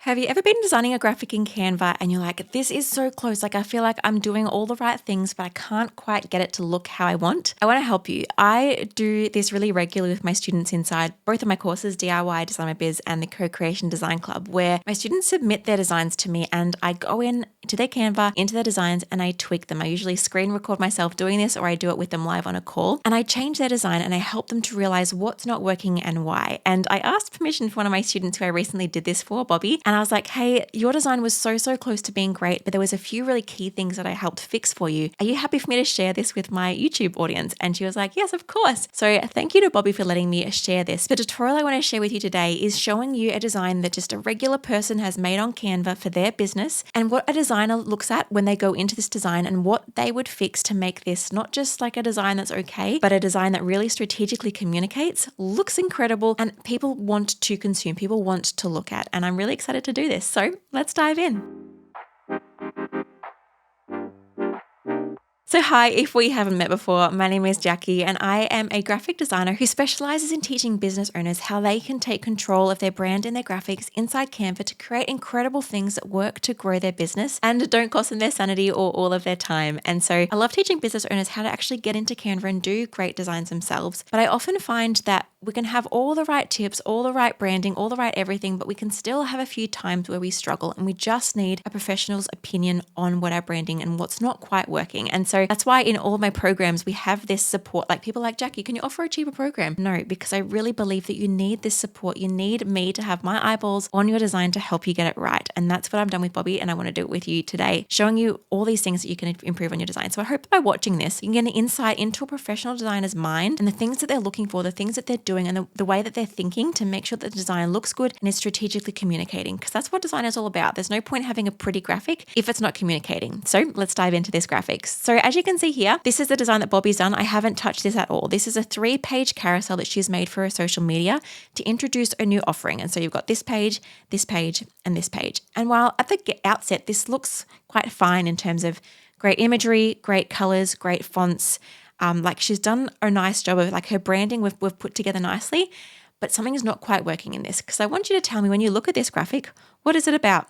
Have you ever been designing a graphic in Canva and you're like, this is so close, like I feel like I'm doing all the right things, but I can't quite get it to look how I want? I want to help you. I do this really regularly with my students inside both of my courses, DIY, Design My Biz, and the Co-Creation Design Club, where my students submit their designs to me and I go in to their Canva, into their designs, and I tweak them. I usually screen record myself doing this, or I do it with them live on a call, and I change their design and I help them to realize what's not working and why. And I asked permission for one of my students who I recently did this for, Bobby, and I was like, hey, your design was so close to being great, but there was a few really key things that I helped fix for you. Are you happy for me to share this with my YouTube audience? And she was like, yes, of course. So thank you to Bobby for letting me share this. The tutorial I want to share with you today is showing you a design that just a regular person has made on Canva for their business, and what a designer looks at when they go into this design and what they would fix to make this not just like a design that's okay, but a design that really strategically communicates, looks incredible, and people want to consume, people want to look at. And I'm really excited to do this. So let's dive in. So hi, if we haven't met before, my name is Jacqui and I am a graphic designer who specializes in teaching business owners how they can take control of their brand and their graphics inside Canva to create incredible things that work to grow their business and don't cost them their sanity or all of their time. And so I love teaching business owners how to actually get into Canva and do great designs themselves. But I often find that we can have all the right tips, all the right branding, all the right everything, but we can still have a few times where we struggle and we just need a professional's opinion on what our branding and what's not quite working. And so that's why in all of my programs, we have this support, like people like, Jacqui, can you offer a cheaper program? No, because I really believe that you need this support. You need me to have my eyeballs on your design to help you get it right. And that's what I've done with Bobby. And I want to do it with you today, showing you all these things that you can improve on your design. So I hope that by watching this, you can get an insight into a professional designer's mind and the things that they're looking for, the things that they're doing, and the way that they're thinking to make sure that the design looks good and is strategically communicating, because that's what design is all about. There's no point having a pretty graphic if it's not communicating. So let's dive into this graphics. So as you can see here, this is the design that Bobby's done. I haven't touched this at all. This is a 3-page carousel that she's made for her social media to introduce a new offering. And so you've got this page, and this page. And while at the outset, this looks quite fine in terms of great imagery, great colors, great fonts, like she's done a nice job of like her branding we've put together nicely, but something is not quite working in this, because I want you to tell me when you look at this graphic, what is it about?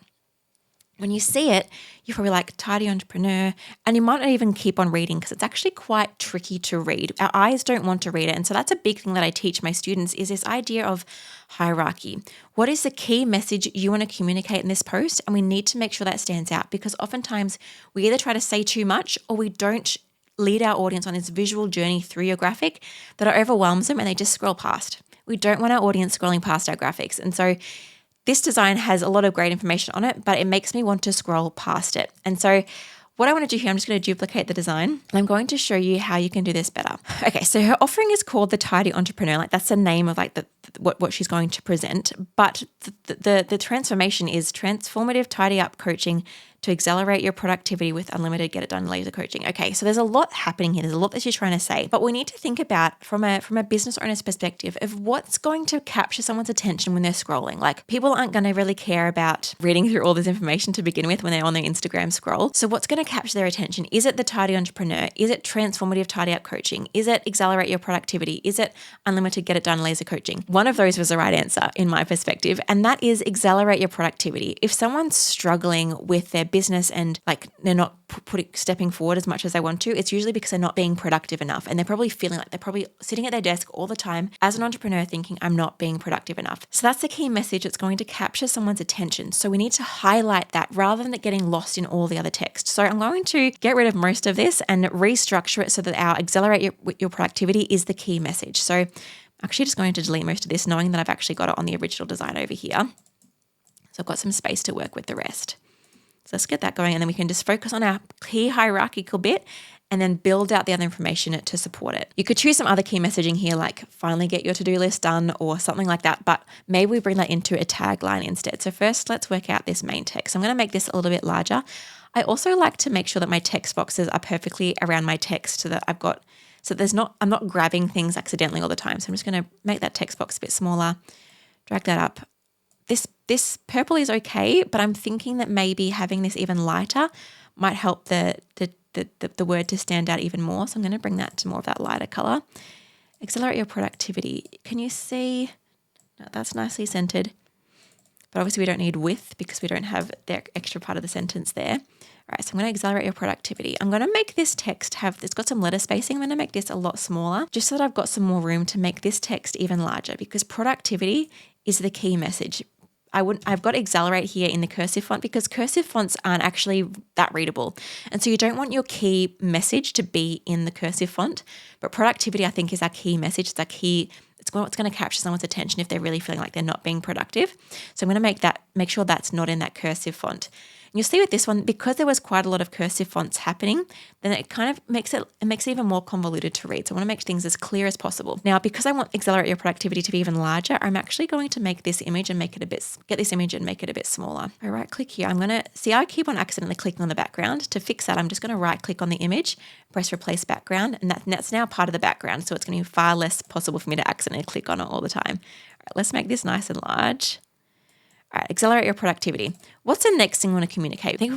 When you see it, you're probably like tidy entrepreneur, and you might not even keep on reading because it's actually quite tricky to read. Our eyes don't want to read it. And so that's a big thing that I teach my students is this idea of hierarchy. What is the key message you want to communicate in this post? And we need to make sure that stands out, because oftentimes we either try to say too much or we don't lead our audience on this visual journey through your graphic that overwhelms them and they just scroll past. We don't want our audience scrolling past our graphics. And so this design has a lot of great information on it, but it makes me want to scroll past it. And so what I want to do here, I'm just going to duplicate the design and I'm going to show you how you can do this better. Okay, so her offering is called the Tidy Entrepreneur. Like that's the name of like what she's going to present. But the transformation is transformative tidy up coaching to accelerate your productivity with unlimited get it done laser coaching. Okay, so there's a lot happening here. There's a lot that she's trying to say, but we need to think about from a business owner's perspective of what's going to capture someone's attention when they're scrolling. Like people aren't going to really care about reading through all this information to begin with when they're on their Instagram scroll. So what's going to capture their attention? Is it the Tidy Entrepreneur? Is it transformative tidy up coaching? Is it accelerate your productivity? Is it unlimited get it done laser coaching? One of those was the right answer in my perspective, and that is accelerate your productivity. If someone's struggling with their business and like they're not stepping forward as much as they want to, it's usually because they're not being productive enough, and they're probably feeling like they're probably sitting at their desk all the time as an entrepreneur thinking I'm not being productive enough. So that's the key message that's going to capture someone's attention. So we need to highlight that rather than it getting lost in all the other text. So I'm going to get rid of most of this and restructure it so that our accelerate your productivity is the key message. So I'm actually just going to delete most of this, knowing that I've actually got it on the original design over here. So I've got some space to work with the rest. So let's get that going, and then we can just focus on our key hierarchical bit and then build out the other information to support it. You could choose some other key messaging here, like finally get your to-do list done or something like that, but maybe we bring that into a tagline instead. So first, let's work out this main text. I'm going to make this a little bit larger. I also like to make sure that my text boxes are perfectly around my text so that I'm not grabbing things accidentally all the time. So I'm just going to make that text box a bit smaller, drag that up. This purple is okay, but I'm thinking that maybe having this even lighter might help the word to stand out even more. So I'm going to bring that to more of that lighter color. Accelerate your productivity. Can you see? No, that's nicely centered. but obviously we don't need with because we don't have the extra part of the sentence there. All right, so I'm going to accelerate your productivity. I'm going to make this text it's got some letter spacing. I'm going to make this a lot smaller just so that I've got some more room to make this text even larger because productivity is the key message. I've got accelerate here in the cursive font because cursive fonts aren't actually that readable. And so you don't want your key message to be in the cursive font, but productivity I think is our key message. It's our key, it's what's going to capture someone's attention if they're really feeling like they're not being productive. So I'm going to make sure that's not in that cursive font. And you'll see with this one, because there was quite a lot of cursive fonts happening, then it kind of makes it even more convoluted to read. So I want to make things as clear as possible. Now, because I want accelerate your productivity to be even larger, I'm actually going to make this image and get this image and make it a bit smaller. I right click here. I'm going to see, I keep on accidentally clicking on the background. To fix that, I'm just going to right click on the image, press replace background, and that's now part of the background. So it's going to be far less possible for me to accidentally click on it all the time. All right, let's make this nice and large. All right, accelerate your productivity. What's the next thing we want to communicate? I think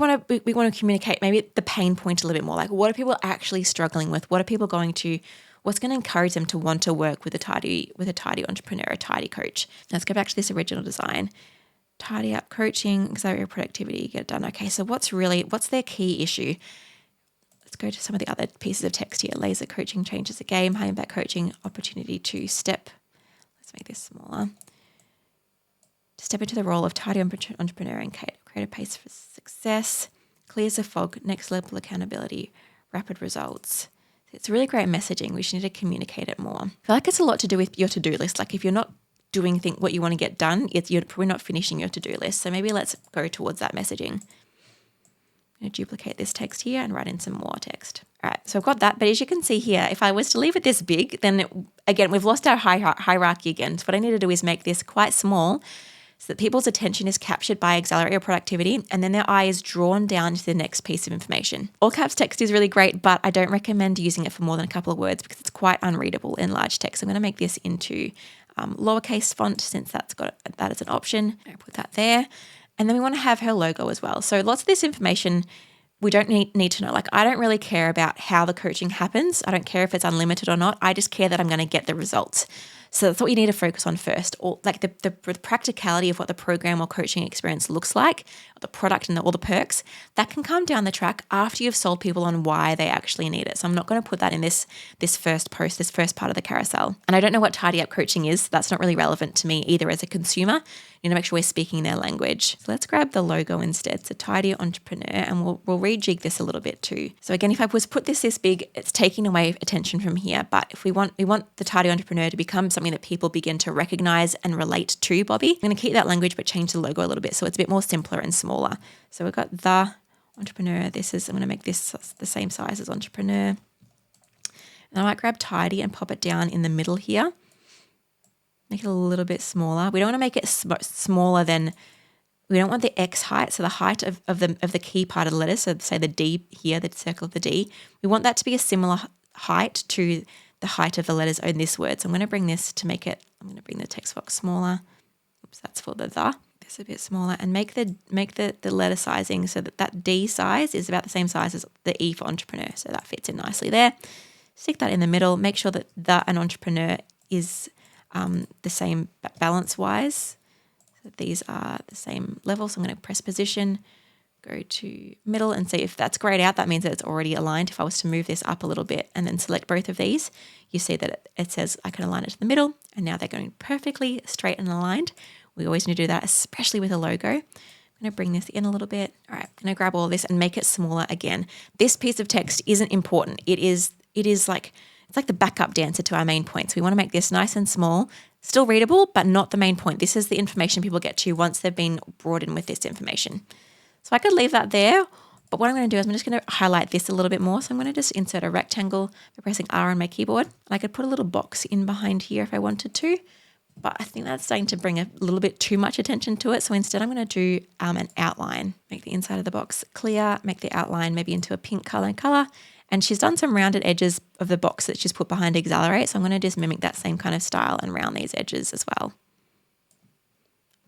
we want to communicate maybe the pain point a little bit more. Like, what are people actually struggling with? What's going to encourage them to want to work with a tidy entrepreneur, a tidy coach? Let's go back to this original design. Tidy up coaching, accelerate your productivity, get it done. Okay, so what's their key issue? Let's go to some of the other pieces of text here. Laser coaching changes the game, high impact coaching, opportunity to step. Let's make this smaller. Step into the role of tidy entrepreneur and create a pace for success, clears the fog, next level accountability, rapid results. It's really great messaging. We just need to communicate it more. I feel like it's a lot to do with your to-do list. Like if you're not doing what you want to get done, you're probably not finishing your to-do list. So maybe let's go towards that messaging. I'm going to duplicate this text here and write in some more text. All right, so I've got that. But as you can see here, if I was to leave it this big, then again, we've lost our hierarchy again. So what I need to do is make this quite small so that people's attention is captured by accelerate your productivity, and then their eye is drawn down to the next piece of information. All caps text is really great, but I don't recommend using it for more than a couple of words because it's quite unreadable in large text. I'm going to make this into lowercase font since that's got that as an option. I put that there. And then we want to have her logo as well. So lots of this information we don't need to know. Like, I don't really care about how the coaching happens. I don't care if it's unlimited or not. I just care that I'm going to get the results. So that's what you need to focus on first, or like the practicality of what the program or coaching experience looks like, the product and all the perks. That can come down the track after you've sold people on why they actually need it. So I'm not going to put that in this first post, this first part of the carousel. And I don't know what tidy up coaching is. That's not really relevant to me either as a consumer. You need to make sure we're speaking their language. So let's grab the logo instead. So tidy entrepreneur, and we'll rejig this a little bit too. So again, if I was put this big, it's taking away attention from here. But if we want the tidy entrepreneur to become something that people begin to recognize and relate to Bobby, I'm going to keep that language but change the logo a little bit so it's a bit more simpler and smaller. So we've got the entrepreneur. I'm going to make this the same size as entrepreneur. And I might grab tidy and pop it down in the middle here. Make it a little bit smaller. We don't want to make it smaller than, we don't want the X height, so the height of the key part of the letter, so say the D here, the circle of the D, we want that to be a similar height to the height of the letters in this word. So I'm going to bring this to make it, I'm going to bring the text box smaller. Oops, that's for the. This a bit smaller, and make the letter sizing so that D size is about the same size as the E for entrepreneur. So that fits in nicely there. Stick that in the middle. Make sure that the and entrepreneur is the same balance-wise. So these are the same level. So I'm going to press position, go to middle and see if that's grayed out. That means that it's already aligned. If I was to move this up a little bit and then select both of these, you see that it says I can align it to the middle, and now they're going perfectly straight and aligned. We always need to do that, especially with a logo. I'm going to bring this in a little bit. All right, I'm going to grab all of this and make it smaller again. This piece of text isn't important. It's like the backup dancer to our main points. We want to make this nice and small, still readable, but not the main point. This is the information people get to once they've been brought in with this information. So I could leave that there, but what I'm going to do is I'm just going to highlight this a little bit more. So I'm going to just insert a rectangle by pressing R on my keyboard. And I could put a little box in behind here if I wanted to, but I think that's starting to bring a little bit too much attention to it. So instead I'm going to do an outline. Make the inside of the box clear, make the outline maybe into a pink color. And she's done some rounded edges of the box that she's put behind Accelerate. So I'm going to just mimic that same kind of style and round these edges as well.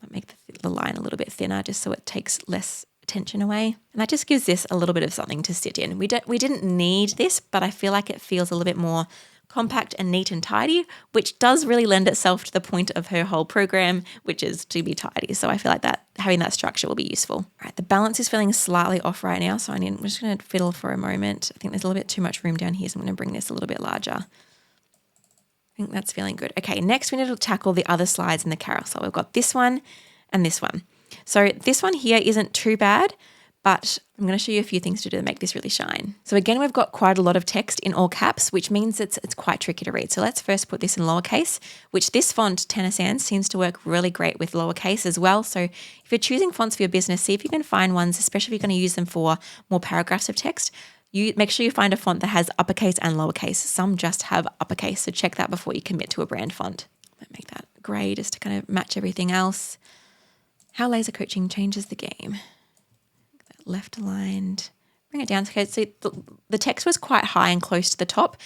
I'll make the line a little bit thinner just so it takes less attention away. And that just gives this a little bit of something to sit in. We didn't need this, but I feel like it feels a little bit more compact and neat and tidy, which does really lend itself to the point of her whole program, which is to be tidy. So I feel like that having that structure will be useful. All right, the balance is feeling slightly off right now, so I'm just going to fiddle for a moment. I think there's a little bit too much room down here, so I'm going to bring this a little bit larger. I think that's feeling good. Okay, next we need to tackle the other slides in the carousel. We've got this one and this one. So this one here isn't too bad, but I'm going to show you a few things to do to make this really shine. So again, we've got quite a lot of text in all caps, which means it's quite tricky to read. So let's first put this in lowercase, which this font, Tenor Sans, seems to work really great with lowercase as well. So if you're choosing fonts for your business, see if you can find ones, especially if you're going to use them for more paragraphs of text. You make sure you find a font that has uppercase and lowercase. Some just have uppercase, so check that before you commit to a brand font. Make that grey just to kind of match everything else. How laser coaching changes the game. Left aligned, bring it down. Okay, so the text was quite high and close to the top.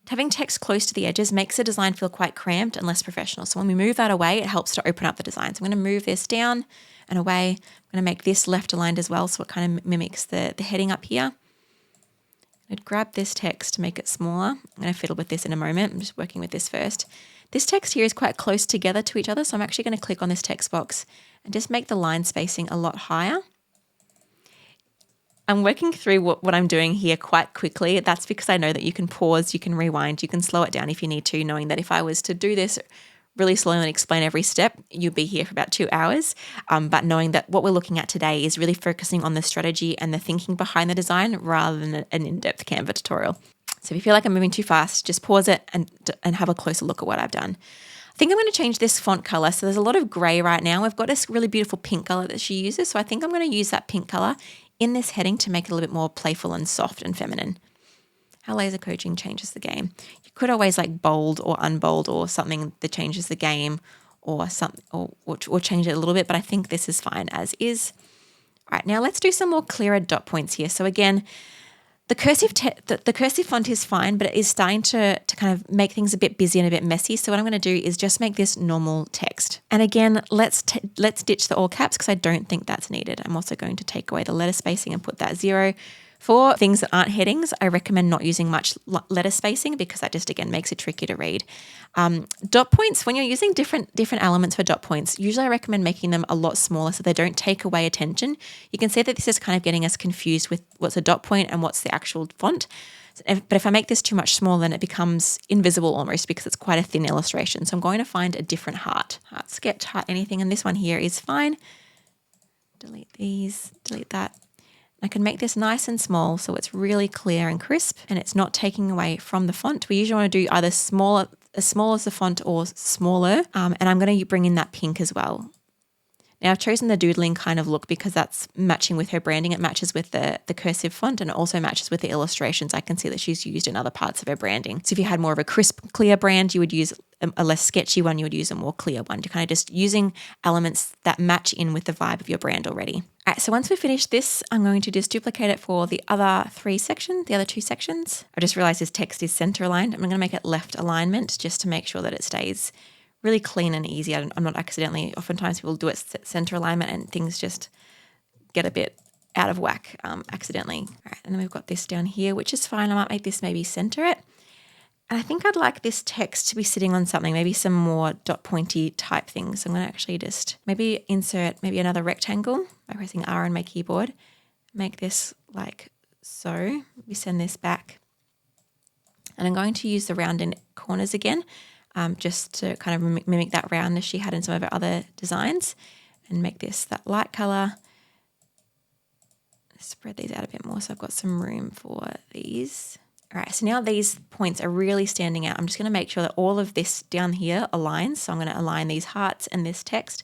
Having text close to the edges makes the design feel quite cramped and less professional. So when we move that away, it helps to open up the design. So I'm going to move this down and away. I'm going to make this left aligned as well, so it kind of mimics the heading up here. I'd grab this text to make it smaller. I'm going to fiddle with this in a moment. I'm just working with this first. This text here is quite close together to each other, so I'm actually going to click on this text box and just make the line spacing a lot higher. I'm working through what I'm doing here quite quickly. That's because I know that you can pause, you can rewind, you can slow it down if you need to, knowing that if I was to do this really slowly and explain every step, you'd be here for about 2 hours. But knowing that what we're looking at today is really focusing on the strategy and the thinking behind the design rather than an in-depth Canva tutorial. So if you feel like I'm moving too fast, just pause it and have a closer look at what I've done. I think I'm going to change this font color. So there's a lot of gray right now. We've got this really beautiful pink color that she uses. So I think I'm going to use that pink color in this heading to make it a little bit more playful and soft and feminine. How laser coaching changes the game. You could always like bold or unbold or something that changes the game or something or change it a little bit, but I think this is fine as is. All right, now let's do some more clearer dot points here. So again, the cursive font is fine, but it is starting to kind of make things a bit busy and a bit messy. So what I'm going to do is just make this normal text. And again, let's ditch the all caps because I don't think that's needed. I'm also going to take away the letter spacing and put that 0. For things that aren't headings, I recommend not using much letter spacing because that just, again, makes it tricky to read. Dot points, when you're using different elements for dot points, usually I recommend making them a lot smaller so they don't take away attention. You can see that this is kind of getting us confused with what's a dot point and what's the actual font. But if I make this too much smaller, then it becomes invisible almost because it's quite a thin illustration. So I'm going to find a different heart sketch, heart anything, and this one here is fine. Delete these, delete that. I can make this nice and small so it's really clear and crisp and it's not taking away from the font. We usually want to do either as small as the font or smaller, and I'm going to bring in that pink as well. Now I've chosen the doodling kind of look because that's matching with her branding. It matches with the cursive font and it also matches with the illustrations I can see that she's used in other parts of her branding. So if you had more of a crisp, clear brand, you would use a less sketchy one, you would use a more clear one. You're kind of just using elements that match in with the vibe of your brand already. All right, so once we finish this, I'm going to just duplicate it for the other 2 sections. I just realized this text is center aligned. I'm going to make it left alignment just to make sure that it stays really clean and easy. I'm not accidentally, oftentimes people do it center alignment and things just get a bit out of whack accidentally. All right, and then we've got this down here, which is fine. I might make this maybe center it. And I think I'd like this text to be sitting on something, maybe some more dot pointy type things. So I'm going to actually just maybe insert maybe another rectangle by pressing R on my keyboard. Make this like so. We send this back. And I'm going to use the rounded corners again, just to kind of mimic that roundness she had in some of her other designs, and make this that light color. Spread these out a bit more so I've got some room for these. All right, so now these points are really standing out. I'm just going to make sure that all of this down here aligns. So I'm going to align these hearts and this text.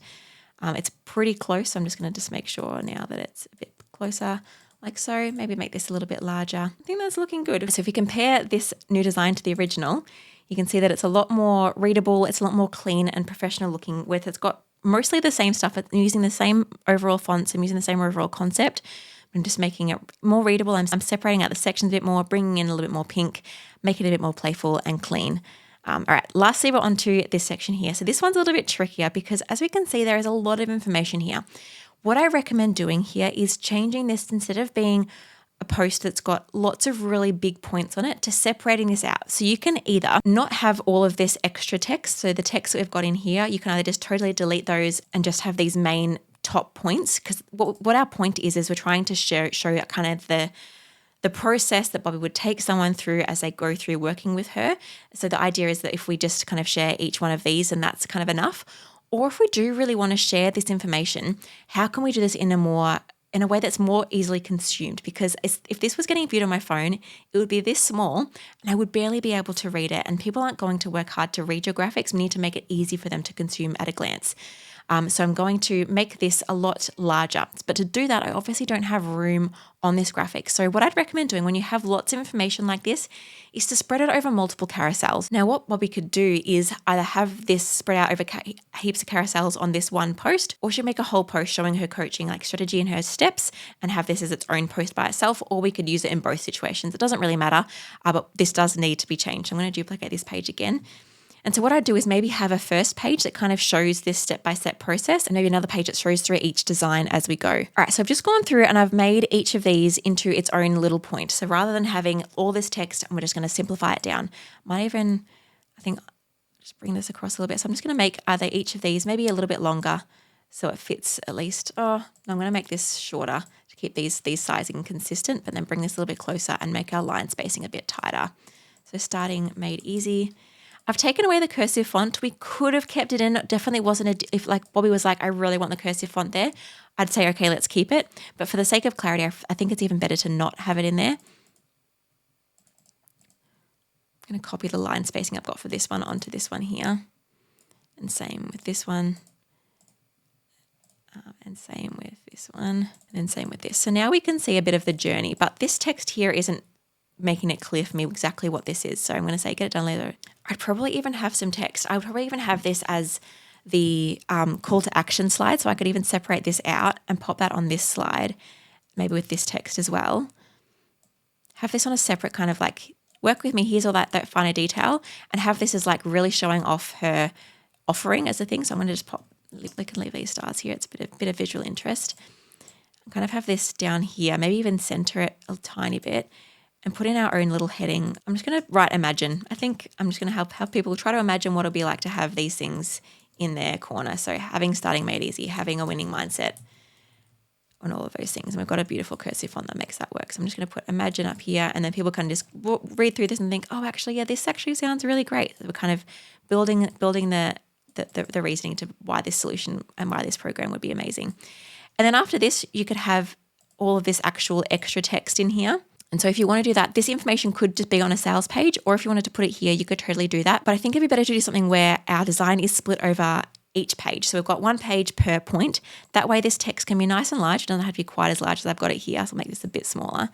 It's pretty close, so I'm just going to just make sure now that it's a bit closer, like so. Maybe make this a little bit larger. I think that's looking good. So if you compare this new design to the original, you can see that it's a lot more readable. It's a lot more clean and professional looking with. It's got mostly the same stuff. I'm using the same overall fonts. I'm using the same overall concept. I'm just making it more readable. I'm separating out the sections a bit more, bringing in a little bit more pink, making it a bit more playful and clean. All right, lastly, we're on to this section here. So this one's a little bit trickier because as we can see, there is a lot of information here. What I recommend doing here is changing this instead of being a post that's got lots of really big points on it to separating this out. So you can either not have all of this extra text. So the text that we've got in here, you can either just totally delete those and just have these main top points. Because what our point is we're trying to show kind of the process that Bobby would take someone through as they go through working with her. So the idea is that if we just kind of share each one of these, and that's kind of enough. Or if we do really want to share this information, how can we do this in a way that's more easily consumed? Because if this was getting viewed on my phone, it would be this small and I would barely be able to read it. And people aren't going to work hard to read your graphics. We need to make it easy for them to consume at a glance. So I'm going to make this a lot larger. But to do that, I obviously don't have room on this graphic. So what I'd recommend doing when you have lots of information like this is to spread it over multiple carousels. Now, what Bobby could do is either have this spread out over heaps of carousels on this one post, or she'll make a whole post showing her coaching like strategy and her steps and have this as its own post by itself, or we could use it in both situations. It doesn't really matter, but this does need to be changed. I'm going to duplicate this page again. And so what I'd do is maybe have a first page that kind of shows this step-by-step process, and maybe another page that shows through each design as we go. All right, so I've just gone through and I've made each of these into its own little point. So rather than having all this text, we're just going to simplify it down. I think, just bring this across a little bit. So I'm just going to make either each of these maybe a little bit longer so it fits at least. Oh, no, I'm going to make this shorter to keep these sizing consistent, but then bring this a little bit closer and make our line spacing a bit tighter. So starting made easy. I've taken away the cursive font. We could have kept it in. It definitely wasn't if like Bobby was like, I really want the cursive font there, I'd say, okay, let's keep it. But for the sake of clarity, I think it's even better to not have it in there. I'm going to copy the line spacing I've got for this one onto this one here. And same with this one. And same with this one. And then same with this. So now we can see a bit of the journey, but this text here isn't making it clear for me exactly what this is. So I'm going to say get it done later. I'd probably even have some text. I would probably even have this as the call to action slide. So I could even separate this out and pop that on this slide, maybe with this text as well. Have this on a separate kind of like, work with me, here's all that finer detail, and have this as like really showing off her offering as a thing. So I'm going to just we can leave these stars here. It's a bit of visual interest. Kind of have this down here, maybe even center it a tiny bit, and put in our own little heading. I'm just going to write imagine. I think I'm just going to help people try to imagine what it'll be like to have these things in their corner. So having starting made easy, having a winning mindset, and all of those things. And we've got a beautiful cursive font that makes that work. So I'm just going to put imagine up here, and then people can just read through this and think, oh, actually, yeah, this actually sounds really great. So we're kind of building the reasoning to why this solution and why this program would be amazing. And then after this, you could have all of this actual extra text in here. And so if you want to do that, this information could just be on a sales page, or if you wanted to put it here, you could totally do that. But I think it'd be better to do something where our design is split over each page. So we've got one page per point. That way this text can be nice and large. It doesn't have to be quite as large as I've got it here. So I'll make this a bit smaller.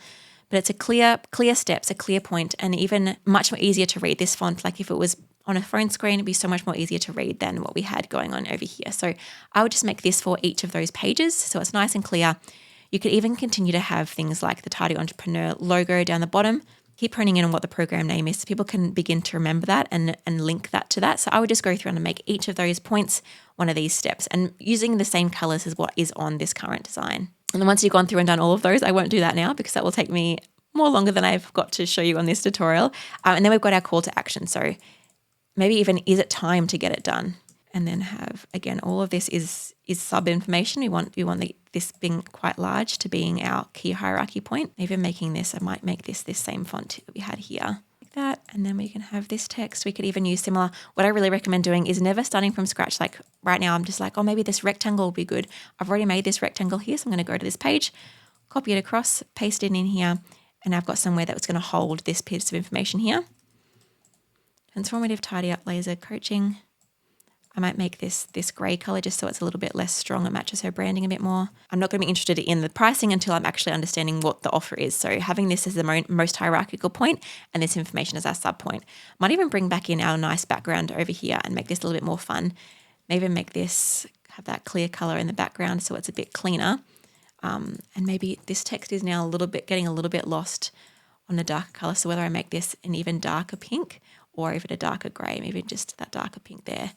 But it's a clear steps, a clear point, and even much more easier to read. This font, like if it was on a phone screen, it'd be so much more easier to read than what we had going on over here. So I would just make this for each of those pages so it's nice and clear. You could even continue to have things like the Tidy Entrepreneur logo down the bottom. Keep honing in on what the program name is so people can begin to remember that and link that to that. So I would just go through and make each of those points one of these steps, and using the same colors as what is on this current design. And then once you've gone through and done all of those, I won't do that now because that will take me more longer than I've got to show you on this tutorial. And then we've got our call to action. So maybe even, is it time to get it done? And then have, again, all of this is sub information. We want this being quite large to being our key hierarchy point. Even making this, I might make this same font that we had here, like that. And then we can have this text. We could even use similar. What I really recommend doing is never starting from scratch. Like right now, I'm just like, oh, maybe this rectangle will be good. I've already made this rectangle here, so I'm going to go to this page, copy it across, paste it in here, and I've got somewhere that's going to hold this piece of information here. Transformative tidy up laser coaching. I might make this grey colour just so it's a little bit less strong. It matches her branding a bit more. I'm not going to be interested in the pricing until I'm actually understanding what the offer is. So having this as the most hierarchical point and this information as our sub point. Might even bring back in our nice background over here and make this a little bit more fun. Maybe make this, have that clear colour in the background so it's a bit cleaner. And maybe this text is now getting a little bit lost on a darker colour. So whether I make this an even darker pink or even a darker grey, maybe just that darker pink there.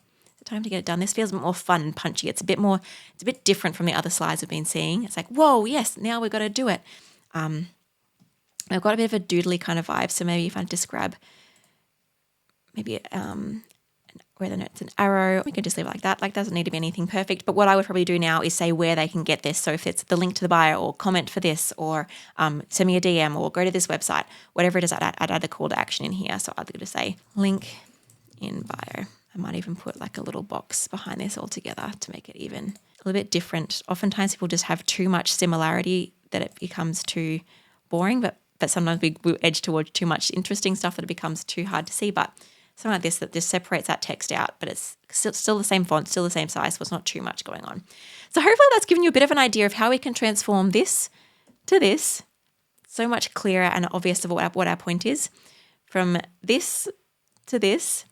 Time to get it done. This feels a bit more fun and punchy. It's a bit different from the other slides we've been seeing. It's like, whoa, yes, now we've got to do it. I've got a bit of a doodly kind of vibe. So maybe if I just grab maybe where the note's an arrow, we can just leave it like that. Like, doesn't need to be anything perfect. But what I would probably do now is say where they can get this. So if it's the link to the bio or comment for this or send me a DM or go to this website, whatever it is, I'd add a call to action in here. So I'd go to say link in bio. I might even put like a little box behind this altogether to make it even a little bit different. Oftentimes people just have too much similarity that it becomes too boring, but sometimes we edge towards too much interesting stuff that it becomes too hard to see. But something like this that just separates that text out, but it's still the same font, still the same size, so it's not too much going on. So hopefully that's given you a bit of an idea of how we can transform this to this, so much clearer and obvious of what our point is, from this to this,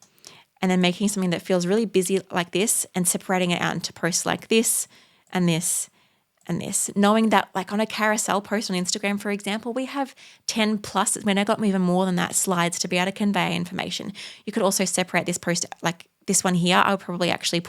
and then making something that feels really busy like this and separating it out into posts like this and this and this, knowing that like on a carousel post on Instagram, for example, we have 10 plus, I mean, I got even more than that slides to be able to convey information. You could also separate this post, like this one here, I would probably actually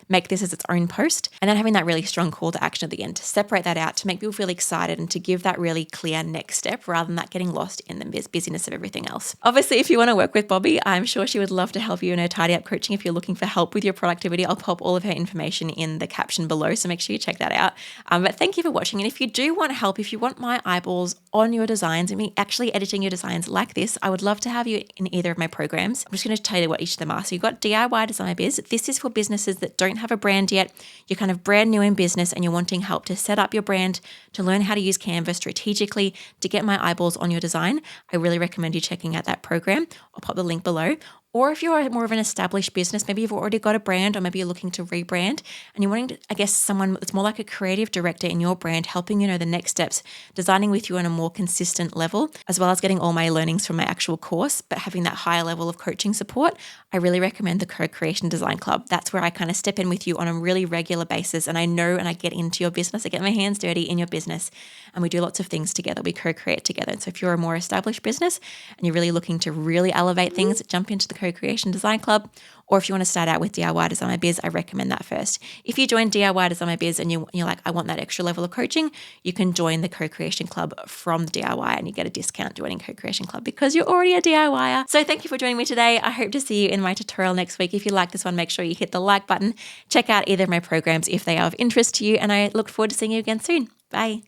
make this as its own post, and then having that really strong call to action at the end to separate that out, to make people feel excited and to give that really clear next step rather than that getting lost in the busyness of everything else. Obviously, if you want to work with Bobby, I'm sure she would love to help you in her tidy up coaching. If you're looking for help with your productivity, I'll pop all of her information in the caption below, so make sure you check that out. But thank you for watching. And if you do want help, if you want my eyeballs on your designs and me actually editing your designs like this, I would love to have you in either of my programs. I'm just going to tell you what each of them are. So you've got DIY Design My Biz. This is for businesses that don't have a brand yet. You're kind of brand new in business and you're wanting help to set up your brand, to learn how to use Canva strategically, to get my eyeballs on your design. I really recommend you checking out that program. I'll pop the link below. Or if you're more of an established business, maybe you've already got a brand, or maybe you're looking to rebrand and you're wanting to, I guess, someone that's more like a creative director in your brand, helping you know the next steps, designing with you on a more consistent level, as well as getting all my learnings from my actual course, but having that higher level of coaching support, I really recommend the Co-Creation Design Club. That's where I kind of step in with you on a really regular basis, and I know and I get into your business, I get my hands dirty in your business, and we do lots of things together. We co-create together. And so if you're a more established business and you're really looking to really elevate things, jump into the Co-Creation Design Club. Or if you want to start out with DIY Design My Biz, I recommend that first. If you join DIY Design My Biz and you're like, I want that extra level of coaching, you can join the Co-Creation Club from the DIY and you get a discount joining Co-Creation Club because you're already a DIYer. So thank you for joining me today. I hope to see you in my tutorial next week. If you like this one, make sure you hit the like button. Check out either of my programs if they are of interest to you, and I look forward to seeing you again soon. Bye.